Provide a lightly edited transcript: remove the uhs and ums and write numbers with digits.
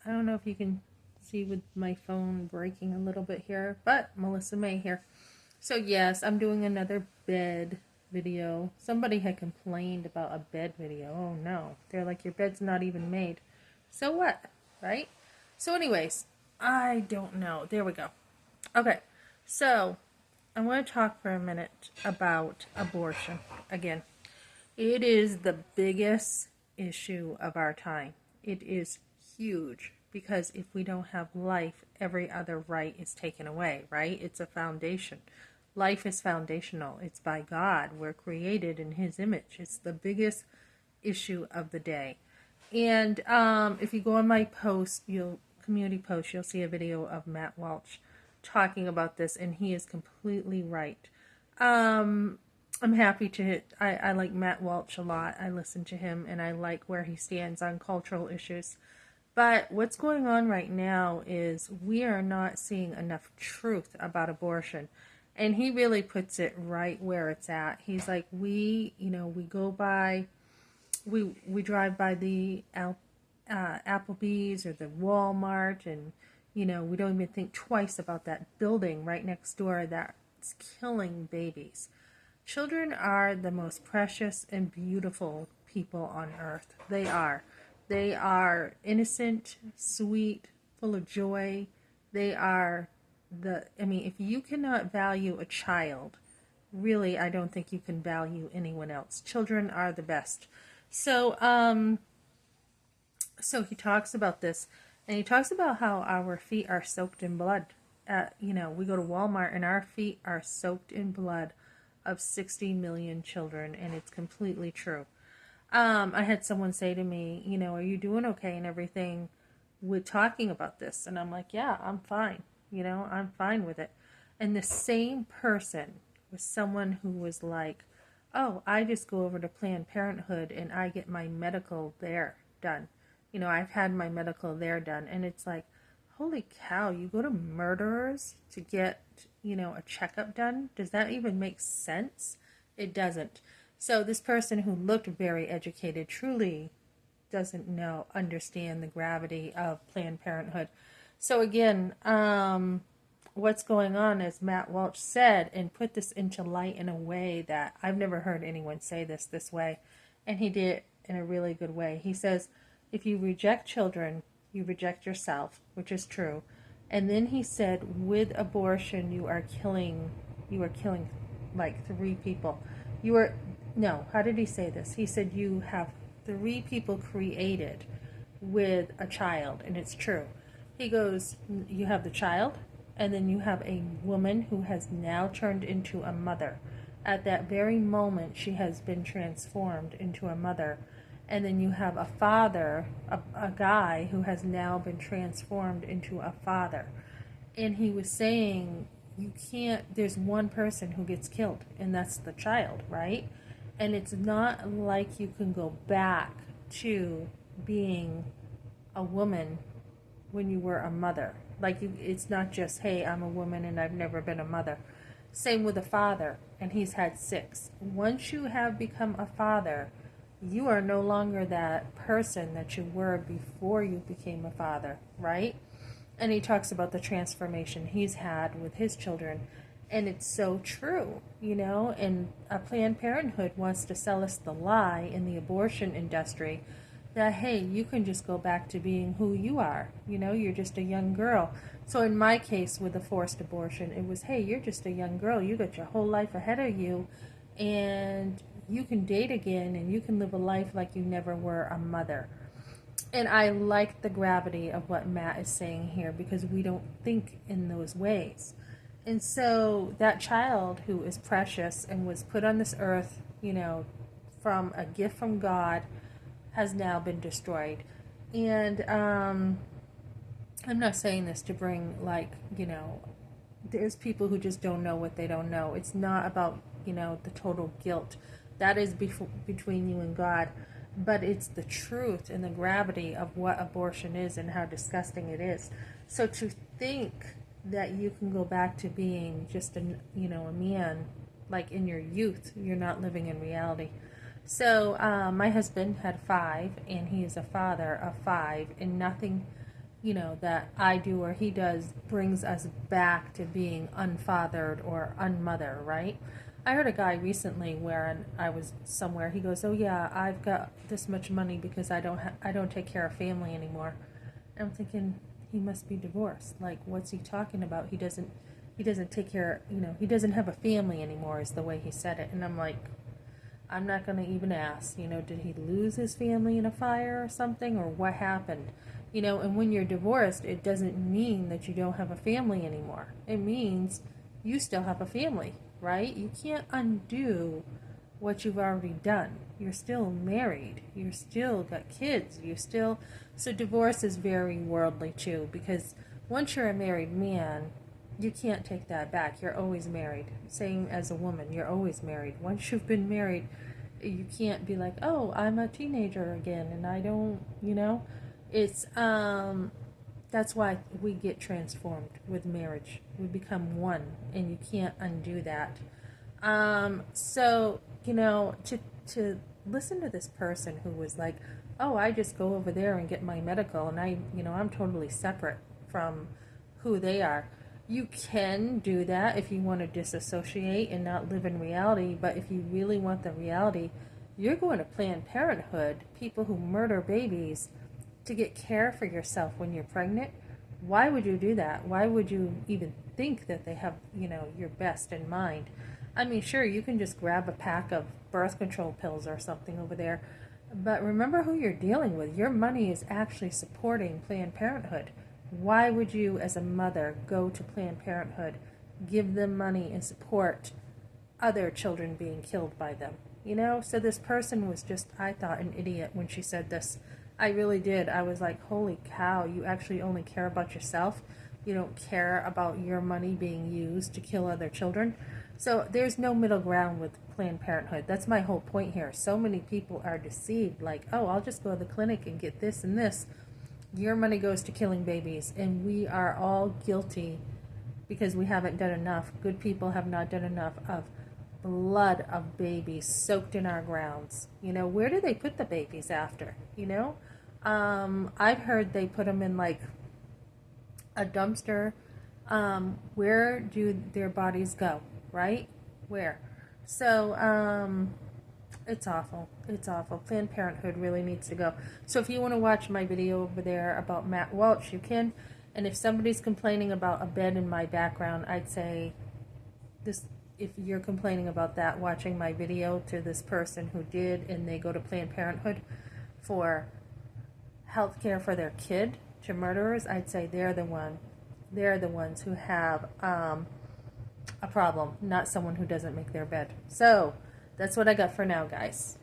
I don't know if you can see with my phone breaking a little bit here, but Melissa May here. So yes, I'm doing another bed video. Somebody had complained about a bed video. Oh no. They're like, your bed's not even made. So what? Right? So anyways, I don't know. There we go. Okay. So I want to talk for a minute about abortion. Again, it is the biggest issue of our time. It is huge because if we don't have life, every other right is taken away, right? It's a foundation. Life is foundational. It's by God. We're created in His image. It's the biggest issue of the day. And if you go on my community post, you'll see a video of Matt Walsh talking about this, and he is completely right. I'm happy to. I like Matt Walsh a lot. I listen to him, and I like where he stands on cultural issues. But what's going on right now is we are not seeing enough truth about abortion. And he really puts it right where it's at. He's like, we go by, we drive by the Applebee's or the Walmart, and, we don't even think twice about that building right next door that's killing babies. Children are the most precious and beautiful people on earth. They are. They are innocent, sweet, full of joy. They are if you cannot value a child, really, I don't think you can value anyone else. Children are the best. So he talks about this, and he talks about how our feet are soaked in blood. We go to Walmart, and our feet are soaked in blood of 60 million children, and it's completely true. I had someone say to me, are you doing okay and everything with talking about this? And I'm like, yeah, I'm fine. I'm fine with it. And the same person was someone who was like, oh, I just go over to Planned Parenthood and I get my medical there done. I've had my medical there done. And it's like, holy cow, you go to murderers to get, a checkup done? Does that even make sense? It doesn't. So this person who looked very educated truly doesn't understand the gravity of Planned Parenthood. So again, what's going on, as Matt Walsh said, and put this into light in a way that I've never heard anyone say this way, and he did it in a really good way. He says, if you reject children, you reject yourself, which is true. And then he said, with abortion, you are killing like 3 people. How did he say this? He said you have 3 people created with a child, and it's true. He goes, you have the child, and then you have a woman who has now turned into a mother. At that very moment, she has been transformed into a mother. And then you have a father, a guy who has now been transformed into a father. And he was saying, there's one person who gets killed, and that's the child, right? And it's not like you can go back to being a woman when you were a mother. It's not just, hey, I'm a woman and I've never been a mother. Same with a father, and he's had 6. Once you have become a father, you are no longer that person that you were before you became a father, right? And he talks about the transformation he's had with his children. And it's so true, and Planned Parenthood wants to sell us the lie in the abortion industry that, hey, you can just go back to being who you are. You're just a young girl. So in my case with a forced abortion, it was, hey, you're just a young girl. You got your whole life ahead of you, and you can date again, and you can live a life like you never were a mother. And I like the gravity of what Matt is saying here, because we don't think in those ways. And so that child who is precious and was put on this earth, from a gift from God, has now been destroyed. And I'm not saying this to bring, there's people who just don't know what they don't know. It's not about, the total guilt. That is between you and God. But it's the truth and the gravity of what abortion is and how disgusting it is. So to think that you can go back to being just a man, like in your youth, you're not living in reality. So my husband had 5, and he is a father of 5, and nothing that I do or he does brings us back to being unfathered or unmother, right? I heard a guy recently where I was somewhere. He goes, "Oh yeah, I've got this much money because I don't take care of family anymore." And I'm thinking he must be divorced. Like, what's he talking about? He doesn't take care. He doesn't have a family anymore. Is the way he said it. And I'm like, I'm not going to even ask, did he lose his family in a fire or something, or what happened? And when you're divorced, it doesn't mean that you don't have a family anymore. It means you still have a family, right? You can't undo what you've already done. You're still married. You're still got kids. So divorce is very worldly too, because once you're a married man, you can't take that back. You're always married. Same as a woman, you're always married. Once you've been married, you can't be like, oh, I'm a teenager again and I don't, it's that's why we get transformed with marriage. We become one and you can't undo that. So, to listen to this person who was like, oh, I just go over there and get my medical and I'm totally separate from who they are. You can do that if you want to disassociate and not live in reality, but if you really want the reality, you're going to Planned Parenthood, people who murder babies, to get care for yourself when you're pregnant. Why would you do that? Why would you even think that they have, your best in mind? I mean, sure, you can just grab a pack of birth control pills or something over there, but remember who you're dealing with. Your money is actually supporting Planned Parenthood. Why would you, as a mother, go to Planned Parenthood, give them money and support other children being killed by them? So this person was just, I thought, an idiot when she said this. I really did. I was like, holy cow, you actually only care about yourself. You don't care about your money being used to kill other children. So there's no middle ground with Planned Parenthood. That's my whole point here. So many people are deceived, like, oh, I'll just go to the clinic and get this and this. Your money goes to killing babies, and we are all guilty because we haven't done enough. Good people have not done enough of blood of babies soaked in our grounds. Where do they put the babies after? I've heard they put them in like a dumpster. Where do their bodies go, right? Where? So, it's awful. It's awful. Planned Parenthood really needs to go. So if you want to watch my video over there about Matt Walsh, you can. And if somebody's complaining about a bed in my background, I'd say this. If you're complaining about that, watching my video to this person who did, and they go to Planned Parenthood for health care for their kid to murderers, I'd say they're the ones who have a problem, not someone who doesn't make their bed. So that's what I got for now, guys.